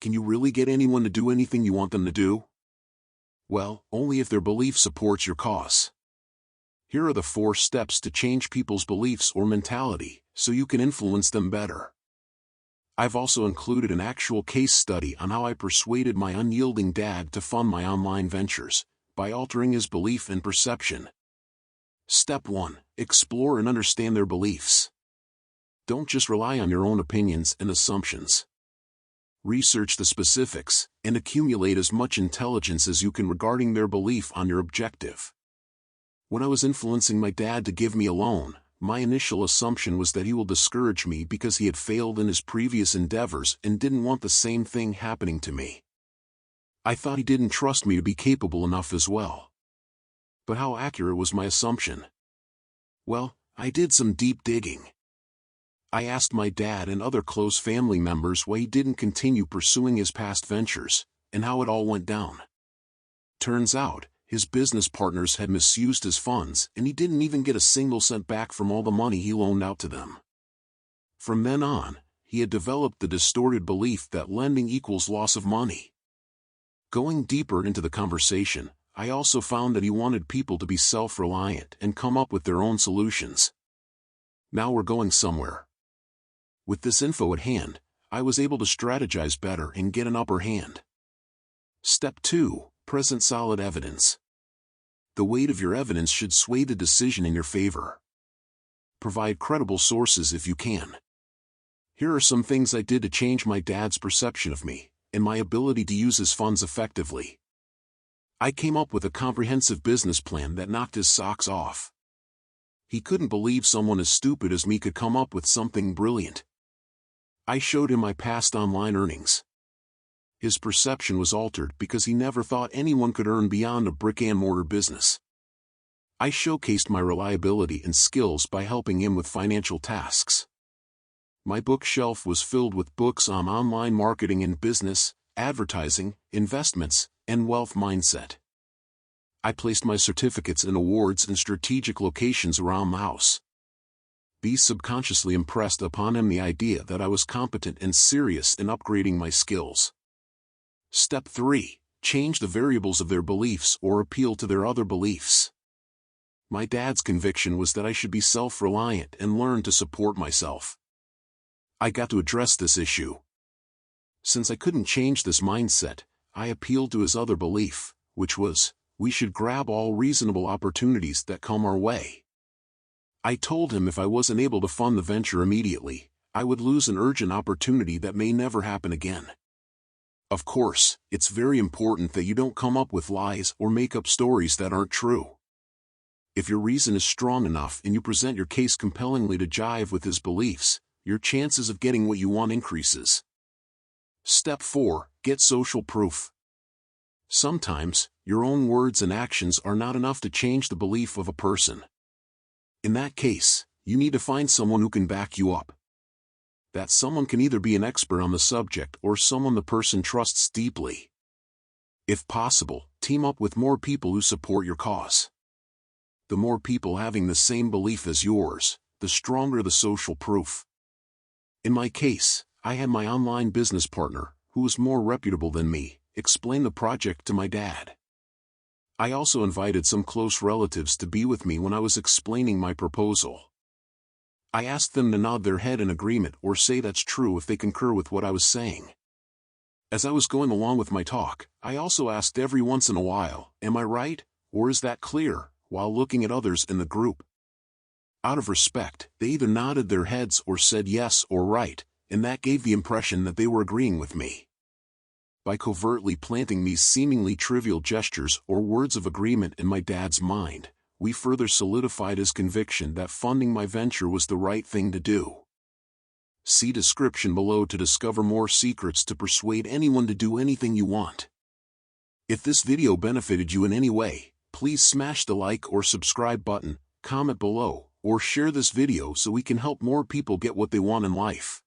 Can you really get anyone to do anything you want them to do? Well, only if their belief supports your cause. Here are the 4 steps to change people's beliefs or mentality, so you can influence them better. I've also included an actual case study on how I persuaded my unyielding dad to fund my online ventures, by altering his belief and perception. Step 1. Explore and understand their beliefs. Don't just rely on your own opinions and assumptions. Research the specifics, and accumulate as much intelligence as you can regarding their belief on your objective. When I was influencing my dad to give me a loan, my initial assumption was that he will discourage me because he had failed in his previous endeavors and didn't want the same thing happening to me. I thought he didn't trust me to be capable enough as well. But how accurate was my assumption? Well, I did some deep digging. I asked my dad and other close family members why he didn't continue pursuing his past ventures, and how it all went down. Turns out, his business partners had misused his funds and he didn't even get a single cent back from all the money he loaned out to them. From then on, he had developed the distorted belief that lending equals loss of money. Going deeper into the conversation, I also found that he wanted people to be self-reliant and come up with their own solutions. Now we're going somewhere. With this info at hand, I was able to strategize better and get an upper hand. Step 2. Present solid evidence. The weight of your evidence should sway the decision in your favor. Provide credible sources if you can. Here are some things I did to change my dad's perception of me, and my ability to use his funds effectively. I came up with a comprehensive business plan that knocked his socks off. He couldn't believe someone as stupid as me could come up with something brilliant. I showed him my past online earnings. His perception was altered because he never thought anyone could earn beyond a brick-and-mortar business. I showcased my reliability and skills by helping him with financial tasks. My bookshelf was filled with books on online marketing and business, advertising, investments, and wealth mindset. I placed my certificates and awards in strategic locations around the house. These subconsciously impressed upon him the idea that I was competent and serious in upgrading my skills. Step 3. Change the variables of their beliefs or appeal to their other beliefs. My dad's conviction was that I should be self-reliant and learn to support myself. I got to address this issue. Since I couldn't change this mindset, I appealed to his other belief, which was, we should grab all reasonable opportunities that come our way. I told him if I wasn't able to fund the venture immediately, I would lose an urgent opportunity that may never happen again. Of course, it's very important that you don't come up with lies or make up stories that aren't true. If your reason is strong enough and you present your case compellingly to jive with his beliefs, your chances of getting what you want increases. Step 4. Get social proof. Sometimes, your own words and actions are not enough to change the belief of a person. In that case, you need to find someone who can back you up. That someone can either be an expert on the subject or someone the person trusts deeply. If possible, team up with more people who support your cause. The more people having the same belief as yours, the stronger the social proof. In my case, I had my online business partner, who was more reputable than me, explain the project to my dad. I also invited some close relatives to be with me when I was explaining my proposal. I asked them to nod their head in agreement or say that's true if they concur with what I was saying. As I was going along with my talk, I also asked every once in a while, am I right, or is that clear, while looking at others in the group. Out of respect, they either nodded their heads or said yes or right, and that gave the impression that they were agreeing with me. By covertly planting these seemingly trivial gestures or words of agreement in my dad's mind, we further solidified his conviction that funding my venture was the right thing to do. See description below to discover more secrets to persuade anyone to do anything you want. If this video benefited you in any way, please smash the like or subscribe button, comment below, or share this video so we can help more people get what they want in life.